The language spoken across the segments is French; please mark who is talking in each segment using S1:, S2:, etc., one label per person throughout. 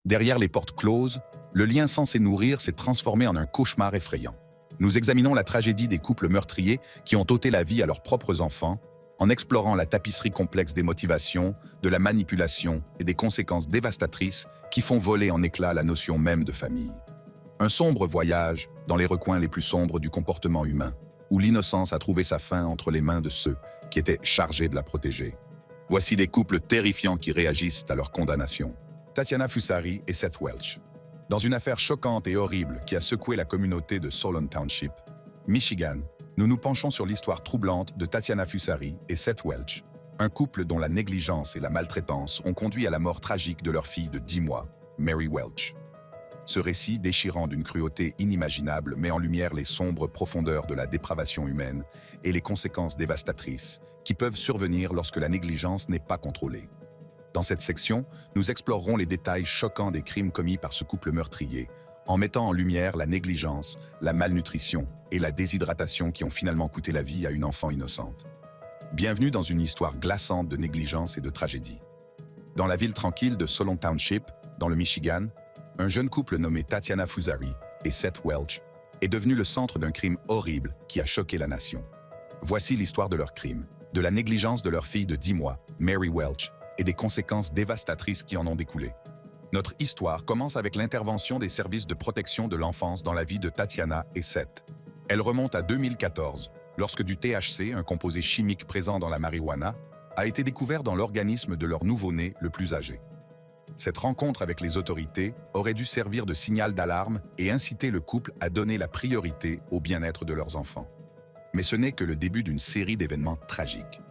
S1: Derrière les portes closes, le lien censé nourrir s'est transformé en un cauchemar effrayant. Nous examinons la tragédie des couples meurtriers qui ont ôté la vie à leurs propres enfants, en explorant la tapisserie complexe des motivations, de la manipulation et des conséquences dévastatrices qui font voler en éclats la notion même de famille. Un sombre voyage dans les recoins les plus sombres du comportement humain, où l'innocence a trouvé sa fin entre les mains de ceux qui étaient chargés de la protéger. Voici des couples terrifiants qui réagissent à leur condamnation. Tatiana Fusari et Seth Welch. Dans une affaire choquante et horrible qui a secoué la communauté de Solon Township, Michigan, nous nous penchons sur l'histoire troublante de Tatiana Fusari et Seth Welch, un couple dont la négligence et la maltraitance ont conduit à la mort tragique de leur fille de 10 mois, Mary Welch. Ce récit, déchirant d'une cruauté inimaginable, met en lumière les sombres profondeurs de la dépravation humaine et les conséquences dévastatrices qui peuvent survenir lorsque la négligence n'est pas contrôlée. Dans cette section, nous explorerons les détails choquants des crimes commis par ce couple meurtrier, en mettant en lumière la négligence, la malnutrition et la déshydratation qui ont finalement coûté la vie à une enfant innocente. Bienvenue dans une histoire glaçante de négligence et de tragédie. Dans la ville tranquille de Solon Township, dans le Michigan, un jeune couple nommé Tatiana Fusari et Seth Welch est devenu le centre d'un crime horrible qui a choqué la nation. Voici l'histoire de leur crime, de la négligence de leur fille de 10 mois, Mary Welch, et des conséquences dévastatrices qui en ont découlé. Notre histoire commence avec l'intervention des services de protection de l'enfance dans la vie de Tatiana et Seth. Elle remonte à 2014, lorsque du THC, un composé chimique présent dans la marijuana, a été découvert dans l'organisme de leur nouveau-né le plus âgé. Cette rencontre avec les autorités aurait dû servir de signal d'alarme et inciter le couple à donner la priorité au bien-être de leurs enfants. Mais ce n'est que le début d'une série d'événements tragiques.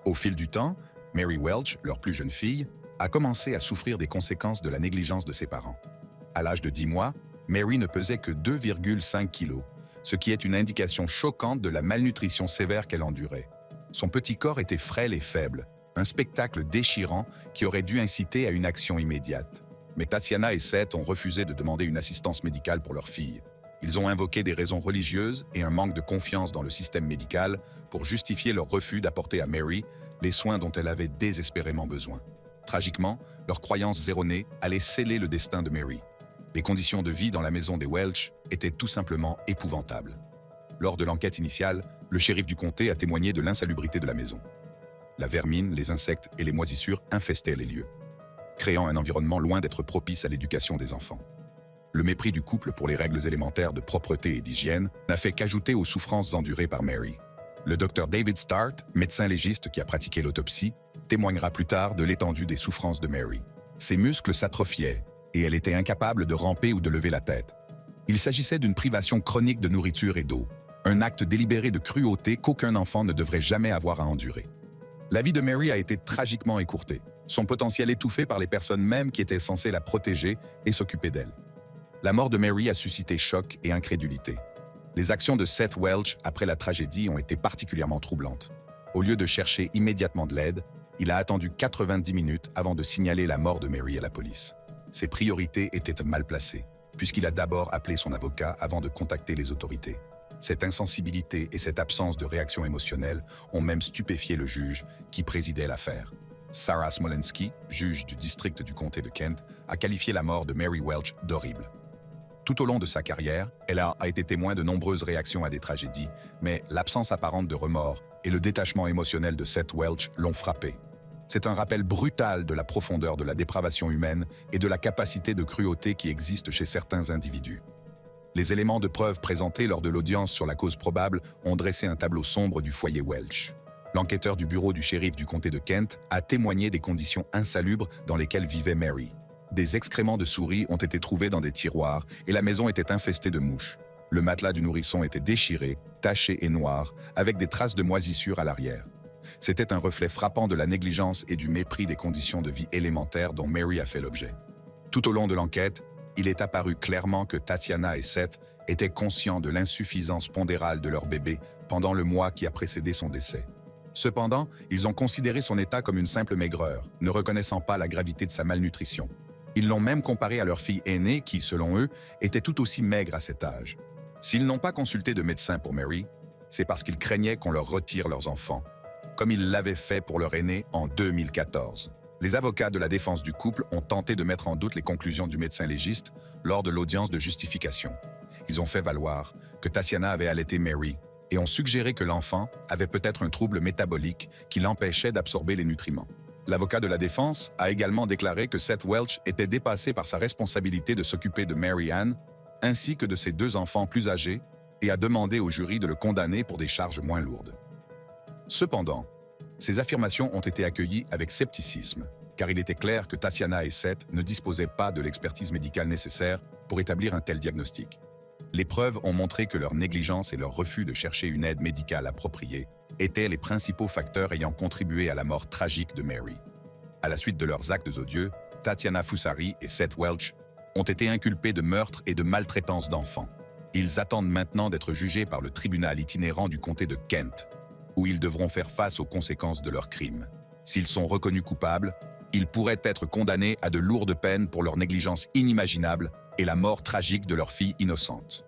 S1: Au fil du temps, Mary Welch, leur plus jeune fille, a commencé à souffrir des conséquences de la négligence de ses parents. À l'âge de 10 mois, Mary ne pesait que 2,5 kilos, ce qui est une indication choquante de la malnutrition sévère qu'elle endurait. Son petit corps était frêle et faible, un spectacle déchirant qui aurait dû inciter à une action immédiate. Mais Tatiana et Seth ont refusé de demander une assistance médicale pour leur fille. Ils ont invoqué des raisons religieuses et un manque de confiance dans le système médical pour justifier leur refus d'apporter à Mary les soins dont elle avait désespérément besoin. Tragiquement, leurs croyances erronées allaient sceller le destin de Mary. Les conditions de vie dans la maison des Welch étaient tout simplement épouvantables. Lors de l'enquête initiale, le shérif du comté a témoigné de l'insalubrité de la maison. La vermine, les insectes et les moisissures infestaient les lieux, créant un environnement loin d'être propice à l'éducation des enfants. Le mépris du couple pour les règles élémentaires de propreté et d'hygiène n'a fait qu'ajouter aux souffrances endurées par Mary. Le docteur David Start, médecin légiste qui a pratiqué l'autopsie, témoignera plus tard de l'étendue des souffrances de Mary. Ses muscles s'atrophiaient et elle était incapable de ramper ou de lever la tête. Il s'agissait d'une privation chronique de nourriture et d'eau, un acte délibéré de cruauté qu'aucun enfant ne devrait jamais avoir à endurer. La vie de Mary a été tragiquement écourtée, son potentiel étouffé par les personnes mêmes qui étaient censées la protéger et s'occuper d'elle. La mort de Mary a suscité choc et incrédulité. Les actions de Seth Welch après la tragédie ont été particulièrement troublantes. Au lieu de chercher immédiatement de l'aide, il a attendu 90 minutes avant de signaler la mort de Mary à la police. Ses priorités étaient mal placées, puisqu'il a d'abord appelé son avocat avant de contacter les autorités. Cette insensibilité et cette absence de réaction émotionnelle ont même stupéfié le juge qui présidait l'affaire. Sarah Smolensky, juge du district du comté de Kent, a qualifié la mort de Mary Welch d'horrible. Tout au long de sa carrière, elle a été témoin de nombreuses réactions à des tragédies, mais l'absence apparente de remords et le détachement émotionnel de Seth Welch l'ont frappé. C'est un rappel brutal de la profondeur de la dépravation humaine et de la capacité de cruauté qui existe chez certains individus. Les éléments de preuve présentés lors de l'audience sur la cause probable ont dressé un tableau sombre du foyer Welch. L'enquêteur du bureau du shérif du comté de Kent a témoigné des conditions insalubres dans lesquelles vivait Mary. Des excréments de souris ont été trouvés dans des tiroirs et la maison était infestée de mouches. Le matelas du nourrisson était déchiré, taché et noir, avec des traces de moisissure à l'arrière. C'était un reflet frappant de la négligence et du mépris des conditions de vie élémentaires dont Mary a fait l'objet. Tout au long de l'enquête, il est apparu clairement que Tatiana et Seth étaient conscients de l'insuffisance pondérale de leur bébé pendant le mois qui a précédé son décès. Cependant, ils ont considéré son état comme une simple maigreur, ne reconnaissant pas la gravité de sa malnutrition. Ils l'ont même comparé à leur fille aînée qui, selon eux, était tout aussi maigre à cet âge. S'ils n'ont pas consulté de médecin pour Mary, c'est parce qu'ils craignaient qu'on leur retire leurs enfants, comme ils l'avaient fait pour leur aîné en 2014. Les avocats de la défense du couple ont tenté de mettre en doute les conclusions du médecin légiste lors de l'audience de justification. Ils ont fait valoir que Tatiana avait allaité Mary et ont suggéré que l'enfant avait peut-être un trouble métabolique qui l'empêchait d'absorber les nutriments. L'avocat de la défense a également déclaré que Seth Welch était dépassé par sa responsabilité de s'occuper de Mary Ann ainsi que de ses 2 enfants plus âgés et a demandé au jury de le condamner pour des charges moins lourdes. Cependant, ces affirmations ont été accueillies avec scepticisme, car il était clair que Tatiana et Seth ne disposaient pas de l'expertise médicale nécessaire pour établir un tel diagnostic. Les preuves ont montré que leur négligence et leur refus de chercher une aide médicale appropriée étaient les principaux facteurs ayant contribué à la mort tragique de Mary. À la suite de leurs actes odieux, Tatiana Foussari et Seth Welch ont été inculpés de meurtre et de maltraitance d'enfants. Ils attendent maintenant d'être jugés par le tribunal itinérant du comté de Kent, où ils devront faire face aux conséquences de leurs crimes. S'ils sont reconnus coupables, ils pourraient être condamnés à de lourdes peines pour leur négligence inimaginable et la mort tragique de leur fille innocente.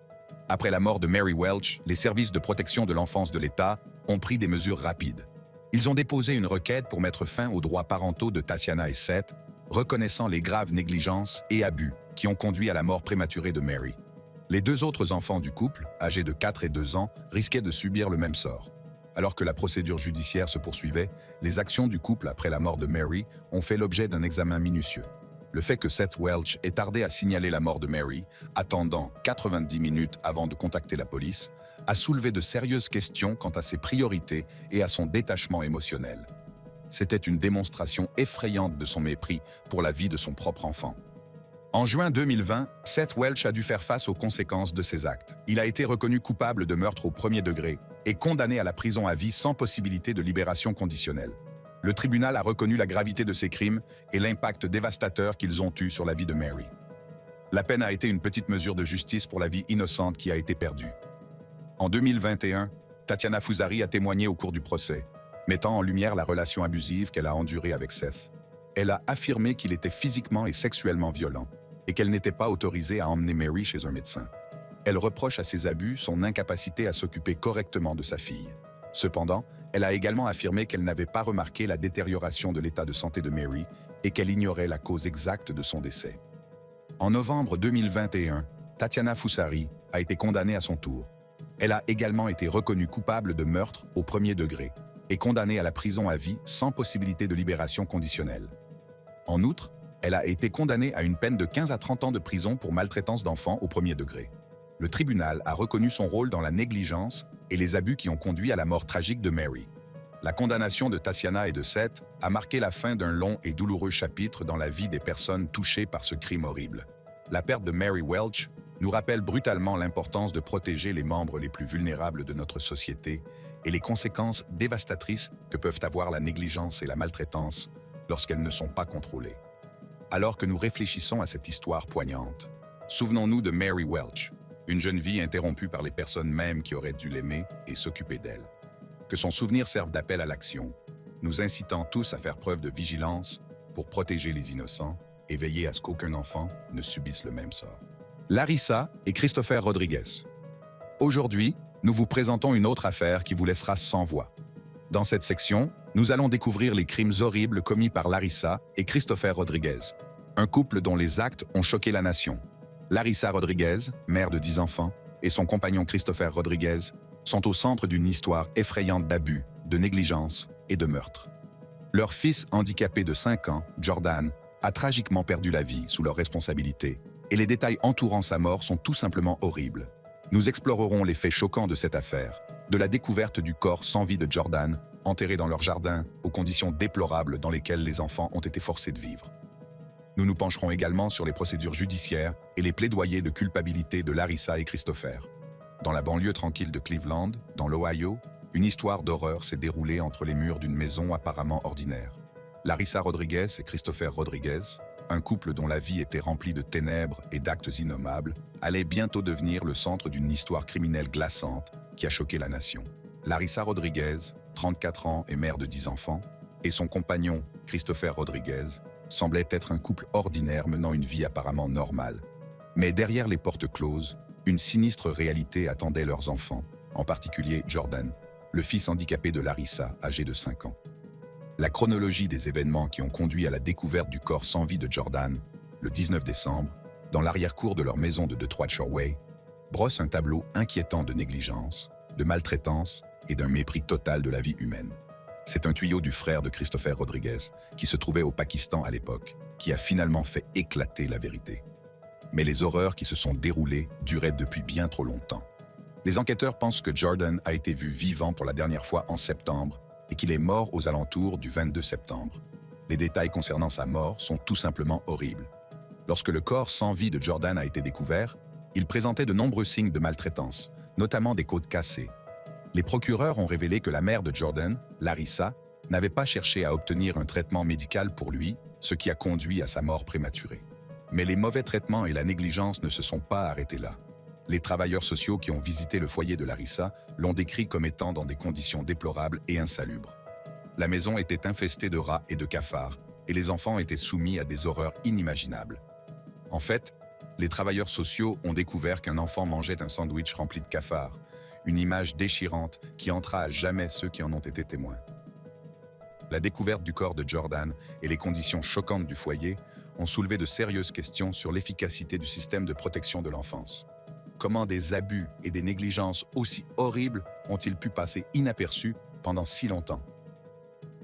S1: Après la mort de Mary Welch, les services de protection de l'enfance de l'État ont pris des mesures rapides. Ils ont déposé une requête pour mettre fin aux droits parentaux de Tatiana et Seth, reconnaissant les graves négligences et abus qui ont conduit à la mort prématurée de Mary. Les 2 autres enfants du couple, âgés de 4 et 2 ans, risquaient de subir le même sort. Alors que la procédure judiciaire se poursuivait, les actions du couple après la mort de Mary ont fait l'objet d'un examen minutieux. Le fait que Seth Welch ait tardé à signaler la mort de Mary, attendant 90 minutes avant de contacter la police, a soulevé de sérieuses questions quant à ses priorités et à son détachement émotionnel. C'était une démonstration effrayante de son mépris pour la vie de son propre enfant. En juin 2020, Seth Welch a dû faire face aux conséquences de ses actes. Il a été reconnu coupable de meurtre au premier degré et condamné à la prison à vie sans possibilité de libération conditionnelle. Le tribunal a reconnu la gravité de ses crimes et l'impact dévastateur qu'ils ont eu sur la vie de Mary. La peine a été une petite mesure de justice pour la vie innocente qui a été perdue. En 2021, Tatiana Foussari a témoigné au cours du procès, mettant en lumière la relation abusive qu'elle a endurée avec Seth. Elle a affirmé qu'il était physiquement et sexuellement violent et qu'elle n'était pas autorisée à emmener Mary chez un médecin. Elle reproche à ces abus son incapacité à s'occuper correctement de sa fille. Cependant, elle a également affirmé qu'elle n'avait pas remarqué la détérioration de l'état de santé de Mary et qu'elle ignorait la cause exacte de son décès. En novembre 2021, Tatiana Foussari a été condamnée à son tour. Elle a également été reconnue coupable de meurtre au premier degré et condamnée à la prison à vie sans possibilité de libération conditionnelle. En outre, elle a été condamnée à une peine de 15 à 30 ans de prison pour maltraitance d'enfants au premier degré. Le tribunal a reconnu son rôle dans la négligence et les abus qui ont conduit à la mort tragique de Mary. La condamnation de Tatiana et de Seth a marqué la fin d'un long et douloureux chapitre dans la vie des personnes touchées par ce crime horrible. La perte de Mary Welch nous rappelle brutalement l'importance de protéger les membres les plus vulnérables de notre société et les conséquences dévastatrices que peuvent avoir la négligence et la maltraitance lorsqu'elles ne sont pas contrôlées. Alors que nous réfléchissons à cette histoire poignante, souvenons-nous de Mary Welch, une jeune vie interrompue par les personnes mêmes qui auraient dû l'aimer et s'occuper d'elle. Que son souvenir serve d'appel à l'action, nous incitant tous à faire preuve de vigilance pour protéger les innocents et veiller à ce qu'aucun enfant ne subisse le même sort. Larissa et Christopher Rodriguez. Aujourd'hui, nous vous présentons une autre affaire qui vous laissera sans voix. Dans cette section, nous allons découvrir les crimes horribles commis par Larissa et Christopher Rodriguez, un couple dont les actes ont choqué la nation. Larissa Rodriguez, mère de 10 enfants, et son compagnon Christopher Rodriguez sont au centre d'une histoire effrayante d'abus, de négligence et de meurtre. Leur fils handicapé de 5 ans, Jordan, a tragiquement perdu la vie sous leur responsabilité, et les détails entourant sa mort sont tout simplement horribles. Nous explorerons les faits choquants de cette affaire, de la découverte du corps sans vie de Jordan, enterré dans leur jardin, aux conditions déplorables dans lesquelles les enfants ont été forcés de vivre. Nous nous pencherons également sur les procédures judiciaires et les plaidoyers de culpabilité de Larissa et Christopher. Dans la banlieue tranquille de Cleveland, dans l'Ohio, une histoire d'horreur s'est déroulée entre les murs d'une maison apparemment ordinaire. Larissa Rodriguez et Christopher Rodriguez, un couple dont la vie était remplie de ténèbres et d'actes innommables, allait bientôt devenir le centre d'une histoire criminelle glaçante qui a choqué la nation. Larissa Rodriguez, 34 ans et mère de 10 enfants, et son compagnon, Christopher Rodriguez, semblaient être un couple ordinaire menant une vie apparemment normale. Mais derrière les portes closes, une sinistre réalité attendait leurs enfants, en particulier Jordan, le fils handicapé de Larissa, âgé de 5 ans. La chronologie des événements qui ont conduit à la découverte du corps sans vie de Jordan, le 19 décembre, dans l'arrière-cour de leur maison de Detroit Shoreway, brosse un tableau inquiétant de négligence, de maltraitance et d'un mépris total de la vie humaine. C'est un tuyau du frère de Christopher Rodriguez, qui se trouvait au Pakistan à l'époque, qui a finalement fait éclater la vérité. Mais les horreurs qui se sont déroulées duraient depuis bien trop longtemps. Les enquêteurs pensent que Jordan a été vu vivant pour la dernière fois en septembre et qu'il est mort aux alentours du 22 septembre. Les détails concernant sa mort sont tout simplement horribles. Lorsque le corps sans vie de Jordan a été découvert, il présentait de nombreux signes de maltraitance, notamment des côtes cassées. Les procureurs ont révélé que la mère de Jordan, Larissa, n'avait pas cherché à obtenir un traitement médical pour lui, ce qui a conduit à sa mort prématurée. Mais les mauvais traitements et la négligence ne se sont pas arrêtés là. Les travailleurs sociaux qui ont visité le foyer de Larissa l'ont décrit comme étant dans des conditions déplorables et insalubres. La maison était infestée de rats et de cafards, et les enfants étaient soumis à des horreurs inimaginables. En fait, les travailleurs sociaux ont découvert qu'un enfant mangeait un sandwich rempli de cafards, une image déchirante qui entra à jamais ceux qui en ont été témoins. La découverte du corps de Jordan et les conditions choquantes du foyer ont soulevé de sérieuses questions sur l'efficacité du système de protection de l'enfance. Comment des abus et des négligences aussi horribles ont-ils pu passer inaperçus pendant si longtemps?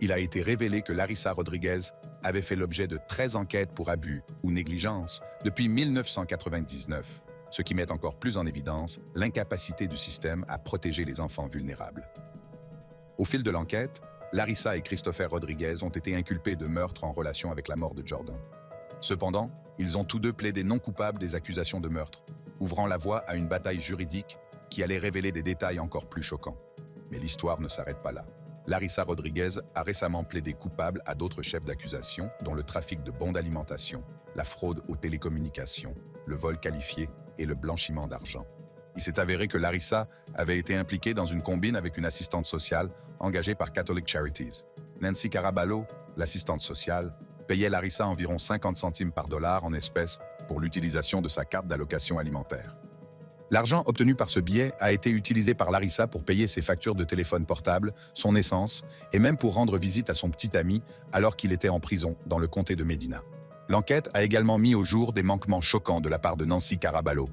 S1: Il a été révélé que Larissa Rodriguez avait fait l'objet de 13 enquêtes pour abus ou négligence depuis 1999, ce qui met encore plus en évidence l'incapacité du système à protéger les enfants vulnérables. Au fil de l'enquête, Larissa et Christopher Rodriguez ont été inculpés de meurtre en relation avec la mort de Jordan. Cependant, ils ont tous deux plaidé non coupables des accusations de meurtre, ouvrant la voie à une bataille juridique qui allait révéler des détails encore plus choquants. Mais l'histoire ne s'arrête pas là. Larissa Rodriguez a récemment plaidé coupable à d'autres chefs d'accusation, dont le trafic de bons d'alimentation, la fraude aux télécommunications, le vol qualifié et le blanchiment d'argent. Il s'est avéré que Larissa avait été impliquée dans une combine avec une assistante sociale engagée par Catholic Charities. Nancy Caraballo, l'assistante sociale, payait Larissa environ 50 centimes par dollar en espèces pour l'utilisation de sa carte d'allocation alimentaire. L'argent obtenu par ce biais a été utilisé par Larissa pour payer ses factures de téléphone portable, son essence et même pour rendre visite à son petit ami alors qu'il était en prison dans le comté de Medina. L'enquête a également mis au jour des manquements choquants de la part de Nancy Caraballo.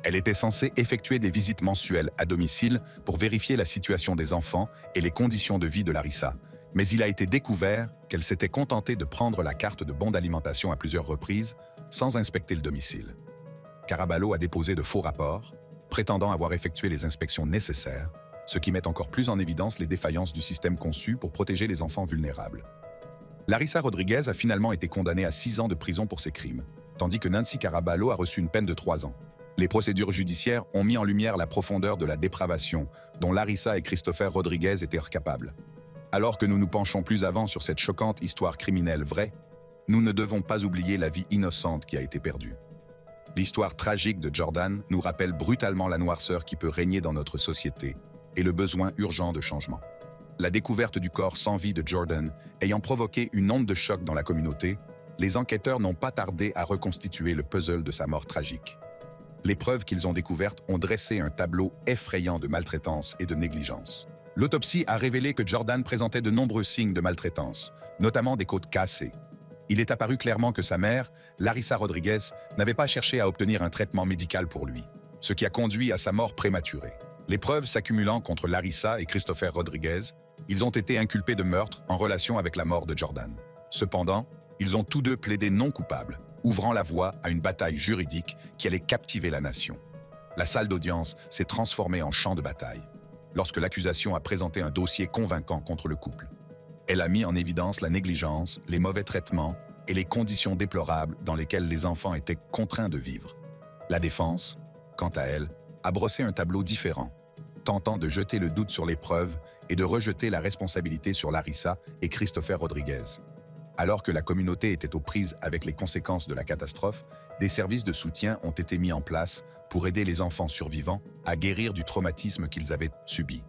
S1: Elle était censée effectuer des visites mensuelles à domicile pour vérifier la situation des enfants et les conditions de vie de Larissa. Mais il a été découvert qu'elle s'était contentée de prendre la carte de bon d'alimentation à plusieurs reprises sans inspecter le domicile. Caraballo a déposé de faux rapports, prétendant avoir effectué les inspections nécessaires, ce qui met encore plus en évidence les défaillances du système conçu pour protéger les enfants vulnérables. Larissa Rodriguez a finalement été condamnée à 6 ans de prison pour ses crimes, tandis que Nancy Caraballo a reçu une peine de 3 ans. Les procédures judiciaires ont mis en lumière la profondeur de la dépravation dont Larissa et Christopher Rodriguez étaient capables. Alors que nous nous penchons plus avant sur cette choquante histoire criminelle vraie, nous ne devons pas oublier la vie innocente qui a été perdue. L'histoire tragique de Jordan nous rappelle brutalement la noirceur qui peut régner dans notre société et le besoin urgent de changement. La découverte du corps sans vie de Jordan ayant provoqué une onde de choc dans la communauté, les enquêteurs n'ont pas tardé à reconstituer le puzzle de sa mort tragique. Les preuves qu'ils ont découvertes ont dressé un tableau effrayant de maltraitance et de négligence. L'autopsie a révélé que Jordan présentait de nombreux signes de maltraitance, notamment des côtes cassées. Il est apparu clairement que sa mère, Larissa Rodriguez, n'avait pas cherché à obtenir un traitement médical pour lui, ce qui a conduit à sa mort prématurée. Les preuves s'accumulant contre Larissa et Christopher Rodriguez, ils ont été inculpés de meurtre en relation avec la mort de Jordan. Cependant, ils ont tous deux plaidé non coupables, ouvrant la voie à une bataille juridique qui allait captiver la nation. La salle d'audience s'est transformée en champ de bataille, lorsque l'accusation a présenté un dossier convaincant contre le couple. Elle a mis en évidence la négligence, les mauvais traitements et les conditions déplorables dans lesquelles les enfants étaient contraints de vivre. La défense, quant à elle, a brossé un tableau différent, tentant de jeter le doute sur les preuves et de rejeter la responsabilité sur Larissa et Christopher Rodriguez. Alors que la communauté était aux prises avec les conséquences de la catastrophe, des services de soutien ont été mis en place pour aider les enfants survivants à guérir du traumatisme qu'ils avaient subi.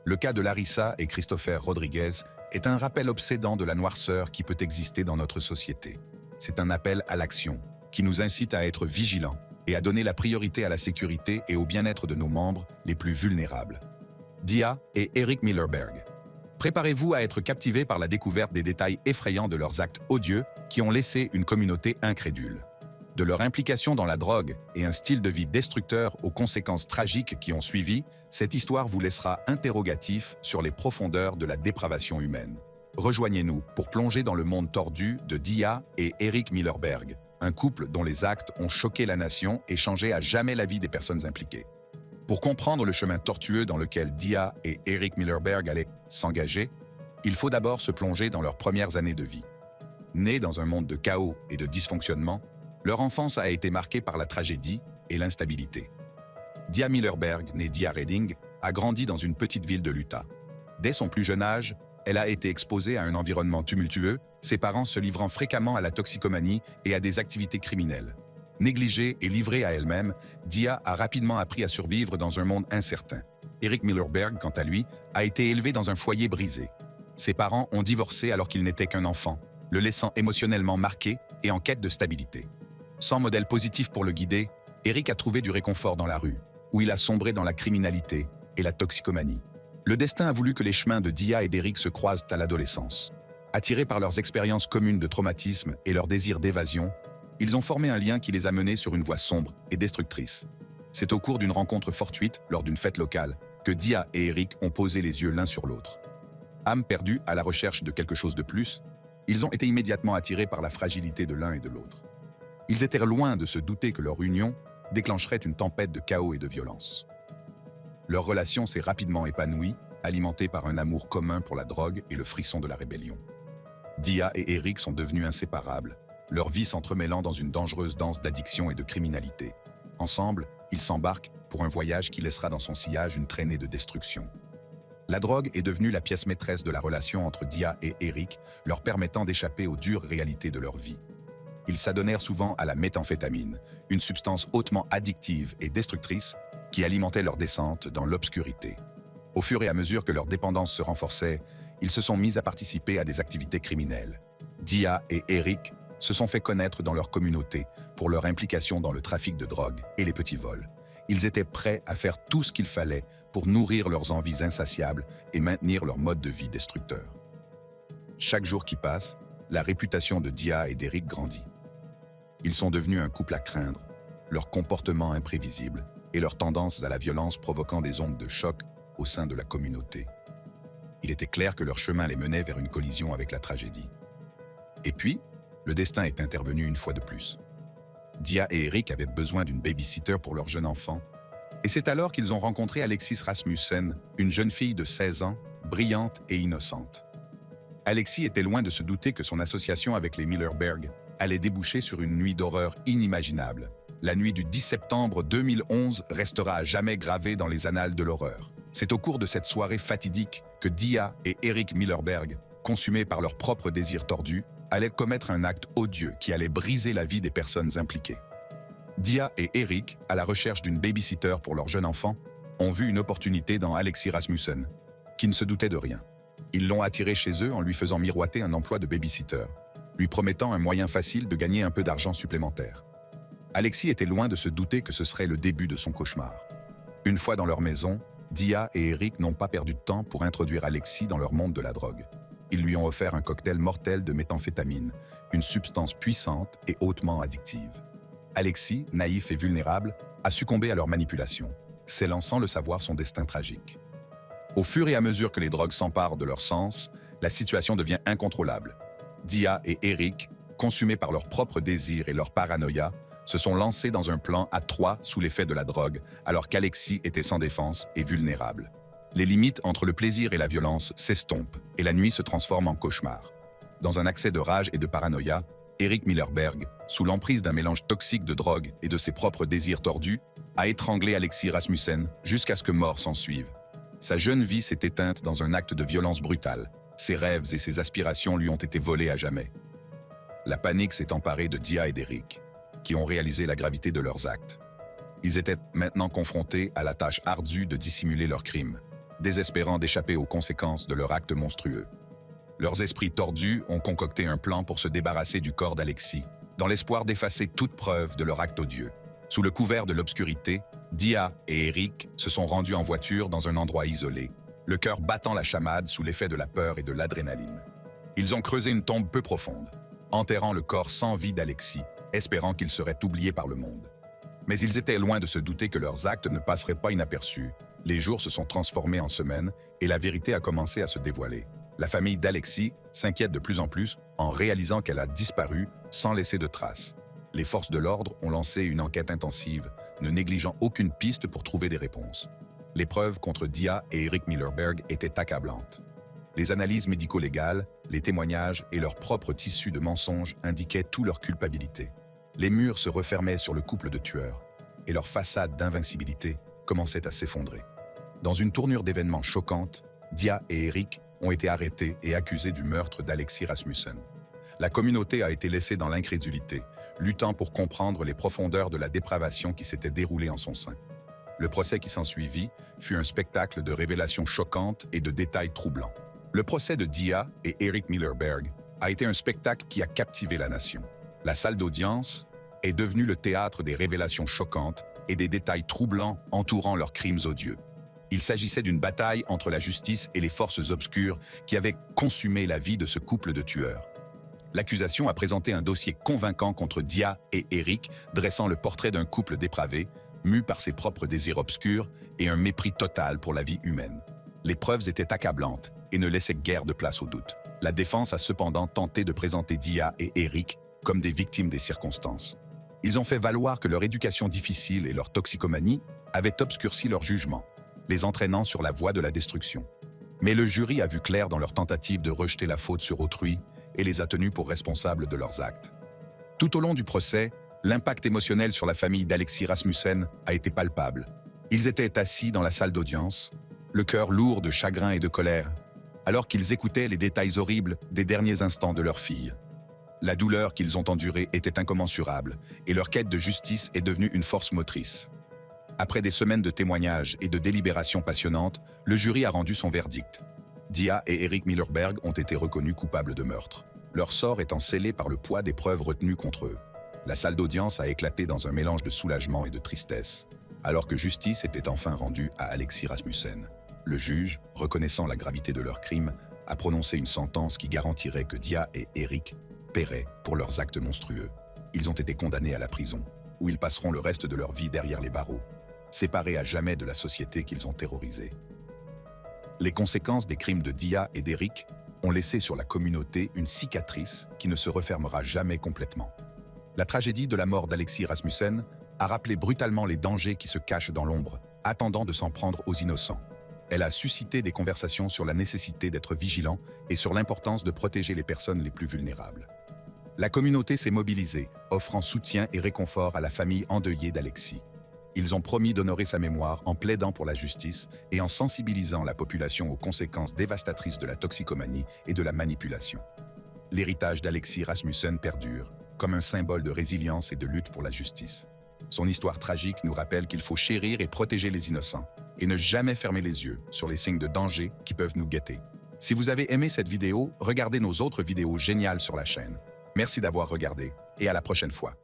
S1: Le cas de Larissa et Christopher Rodriguez est un rappel obsédant de la noirceur qui peut exister dans notre société. C'est un appel à l'action qui nous incite à être vigilants et à donner la priorité à la sécurité et au bien-être de nos membres les plus vulnérables. Dia et Eric Millerberg. Préparez-vous à être captivé par la découverte des détails effrayants de leurs actes odieux qui ont laissé une communauté incrédule. De leur implication dans la drogue et un style de vie destructeur aux conséquences tragiques qui ont suivi, cette histoire vous laissera interrogatif sur les profondeurs de la dépravation humaine. Rejoignez-nous pour plonger dans le monde tordu de Dia et Eric Millerberg, un couple dont les actes ont choqué la nation et changé à jamais la vie des personnes impliquées. Pour comprendre le chemin tortueux dans lequel Dia et Eric Millerberg allaient s'engager, il faut d'abord se plonger dans leurs premières années de vie. Nés dans un monde de chaos et de dysfonctionnement, leur enfance a été marquée par la tragédie et l'instabilité. Dia Millerberg, née Dia Redding, a grandi dans une petite ville de l'Utah. Dès son plus jeune âge, elle a été exposée à un environnement tumultueux, ses parents se livrant fréquemment à la toxicomanie et à des activités criminelles. Négligée et livrée à elle-même, Dia a rapidement appris à survivre dans un monde incertain. Eric Millerberg, quant à lui, a été élevé dans un foyer brisé. Ses parents ont divorcé alors qu'il n'était qu'un enfant, le laissant émotionnellement marqué et en quête de stabilité. Sans modèle positif pour le guider, Eric a trouvé du réconfort dans la rue, où il a sombré dans la criminalité et la toxicomanie. Le destin a voulu que les chemins de Dia et d'Eric se croisent à l'adolescence. Attirés par leurs expériences communes de traumatisme et leur désir d'évasion, ils ont formé un lien qui les a menés sur une voie sombre et destructrice. C'est au cours d'une rencontre fortuite, lors d'une fête locale, que Dia et Eric ont posé les yeux l'un sur l'autre. Âmes perdues à la recherche de quelque chose de plus, ils ont été immédiatement attirés par la fragilité de l'un et de l'autre. Ils étaient loin de se douter que leur union déclencherait une tempête de chaos et de violence. Leur relation s'est rapidement épanouie, alimentée par un amour commun pour la drogue et le frisson de la rébellion. Dia et Eric sont devenus inséparables, leur vie s'entremêlant dans une dangereuse danse d'addiction et de criminalité. Ensemble, ils s'embarquent pour un voyage qui laissera dans son sillage une traînée de destruction. La drogue est devenue la pièce maîtresse de la relation entre Dia et Eric, leur permettant d'échapper aux dures réalités de leur vie. Ils s'adonnèrent souvent à la méthamphétamine, une substance hautement addictive et destructrice qui alimentait leur descente dans l'obscurité. Au fur et à mesure que leur dépendance se renforçait, ils se sont mis à participer à des activités criminelles. Dia et Eric se sont fait connaître dans leur communauté pour leur implication dans le trafic de drogue et les petits vols. Ils étaient prêts à faire tout ce qu'il fallait pour nourrir leurs envies insatiables et maintenir leur mode de vie destructeur. Chaque jour qui passe, la réputation de Dia et d'Eric grandit. Ils sont devenus un couple à craindre, leur comportement imprévisible et leurs tendances à la violence provoquant des ondes de choc au sein de la communauté. Il était clair que leur chemin les menait vers une collision avec la tragédie. Et puis, le destin est intervenu une fois de plus. Dia et Eric avaient besoin d'une babysitter pour leur jeune enfant, et c'est alors qu'ils ont rencontré Alexis Rasmussen, une jeune fille de 16 ans, brillante et innocente. Alexis était loin de se douter que son association avec les Millerberg allait déboucher sur une nuit d'horreur inimaginable. La nuit du 10 septembre 2011 restera à jamais gravée dans les annales de l'horreur. C'est au cours de cette soirée fatidique que Dia et Eric Millerberg, consumés par leur propre désir tordu, allaient commettre un acte odieux qui allait briser la vie des personnes impliquées. Dia et Eric, à la recherche d'une babysitter pour leur jeune enfant, ont vu une opportunité dans Alexis Rasmussen, qui ne se doutait de rien. Ils l'ont attiré chez eux en lui faisant miroiter un emploi de babysitter, lui promettant un moyen facile de gagner un peu d'argent supplémentaire. Alexis était loin de se douter que ce serait le début de son cauchemar. Une fois dans leur maison, Dia et Eric n'ont pas perdu de temps pour introduire Alexis dans leur monde de la drogue. Ils lui ont offert un cocktail mortel de méthamphétamine, une substance puissante et hautement addictive. Alexis, naïf et vulnérable, a succombé à leur manipulation, scellant sans le savoir son destin tragique. Au fur et à mesure que les drogues s'emparent de leur sens, la situation devient incontrôlable. Dia et Eric, consumés par leurs propres désirs et leur paranoïa, se sont lancés dans un plan à trois sous l'effet de la drogue, alors qu'Alexis était sans défense et vulnérable. Les limites entre le plaisir et la violence s'estompent et la nuit se transforme en cauchemar. Dans un accès de rage et de paranoïa, Eric Millerberg, sous l'emprise d'un mélange toxique de drogue et de ses propres désirs tordus, a étranglé Alexis Rasmussen jusqu'à ce que mort s'ensuive. Sa jeune vie s'est éteinte dans un acte de violence brutale. Ses rêves et ses aspirations lui ont été volés à jamais. La panique s'est emparée de Dia et d'Eric, qui ont réalisé la gravité de leurs actes. Ils étaient maintenant confrontés à la tâche ardue de dissimuler leurs crimes, désespérant d'échapper aux conséquences de leur acte monstrueux. Leurs esprits tordus ont concocté un plan pour se débarrasser du corps d'Alexis, dans l'espoir d'effacer toute preuve de leur acte odieux. Sous le couvert de l'obscurité, Dia et Eric se sont rendus en voiture dans un endroit isolé, le cœur battant la chamade sous l'effet de la peur et de l'adrénaline. Ils ont creusé une tombe peu profonde, enterrant le corps sans vie d'Alexis, espérant qu'il serait oublié par le monde. Mais ils étaient loin de se douter que leurs actes ne passeraient pas inaperçus. Les jours se sont transformés en semaines et la vérité a commencé à se dévoiler. La famille d'Alexis s'inquiète de plus en plus en réalisant qu'elle a disparu sans laisser de traces. Les forces de l'ordre ont lancé une enquête intensive, ne négligeant aucune piste pour trouver des réponses. Les preuves contre Dia et Eric Millerberg étaient accablantes. Les analyses médico-légales, les témoignages et leur propre tissu de mensonges indiquaient toute leur culpabilité. Les murs se refermaient sur le couple de tueurs, et leur façade d'invincibilité commençait à s'effondrer. Dans une tournure d'événements choquante, Dia et Eric ont été arrêtés et accusés du meurtre d'Alexis Rasmussen. La communauté a été laissée dans l'incrédulité, luttant pour comprendre les profondeurs de la dépravation qui s'était déroulée en son sein. Le procès qui s'ensuivit fut un spectacle de révélations choquantes et de détails troublants. Le procès de Dia et Eric Millerberg a été un spectacle qui a captivé la nation. La salle d'audience est devenue le théâtre des révélations choquantes et des détails troublants entourant leurs crimes odieux. Il s'agissait d'une bataille entre la justice et les forces obscures qui avaient consumé la vie de ce couple de tueurs. L'accusation a présenté un dossier convaincant contre Dia et Eric, dressant le portrait d'un couple dépravé, mu par ses propres désirs obscurs et un mépris total pour la vie humaine. Les preuves étaient accablantes et ne laissaient guère de place au doute. La défense a cependant tenté de présenter Dia et Eric comme des victimes des circonstances. Ils ont fait valoir que leur éducation difficile et leur toxicomanie avaient obscurci leur jugement, les entraînant sur la voie de la destruction. Mais le jury a vu clair dans leur tentative de rejeter la faute sur autrui et les a tenus pour responsables de leurs actes. Tout au long du procès, l'impact émotionnel sur la famille d'Alexis Rasmussen a été palpable. Ils étaient assis dans la salle d'audience, le cœur lourd de chagrin et de colère, alors qu'ils écoutaient les détails horribles des derniers instants de leur fille. La douleur qu'ils ont endurée était incommensurable, et leur quête de justice est devenue une force motrice. Après des semaines de témoignages et de délibérations passionnantes, le jury a rendu son verdict. Dia et Eric Millerberg ont été reconnus coupables de meurtre, leur sort étant scellé par le poids des preuves retenues contre eux. La salle d'audience a éclaté dans un mélange de soulagement et de tristesse, alors que justice était enfin rendue à Alexis Rasmussen. Le juge, reconnaissant la gravité de leurs crimes, a prononcé une sentence qui garantirait que Dia et Eric paieraient pour leurs actes monstrueux. Ils ont été condamnés à la prison, où ils passeront le reste de leur vie derrière les barreaux, séparés à jamais de la société qu'ils ont terrorisée. Les conséquences des crimes de Dia et d'Eric ont laissé sur la communauté une cicatrice qui ne se refermera jamais complètement. La tragédie de la mort d'Alexis Rasmussen a rappelé brutalement les dangers qui se cachent dans l'ombre, attendant de s'en prendre aux innocents. Elle a suscité des conversations sur la nécessité d'être vigilant et sur l'importance de protéger les personnes les plus vulnérables. La communauté s'est mobilisée, offrant soutien et réconfort à la famille endeuillée d'Alexis. Ils ont promis d'honorer sa mémoire en plaidant pour la justice et en sensibilisant la population aux conséquences dévastatrices de la toxicomanie et de la manipulation. L'héritage d'Alexis Rasmussen perdure, comme un symbole de résilience et de lutte pour la justice. Son histoire tragique nous rappelle qu'il faut chérir et protéger les innocents, et ne jamais fermer les yeux sur les signes de danger qui peuvent nous guetter. Si vous avez aimé cette vidéo, regardez nos autres vidéos géniales sur la chaîne. Merci d'avoir regardé, et à la prochaine fois.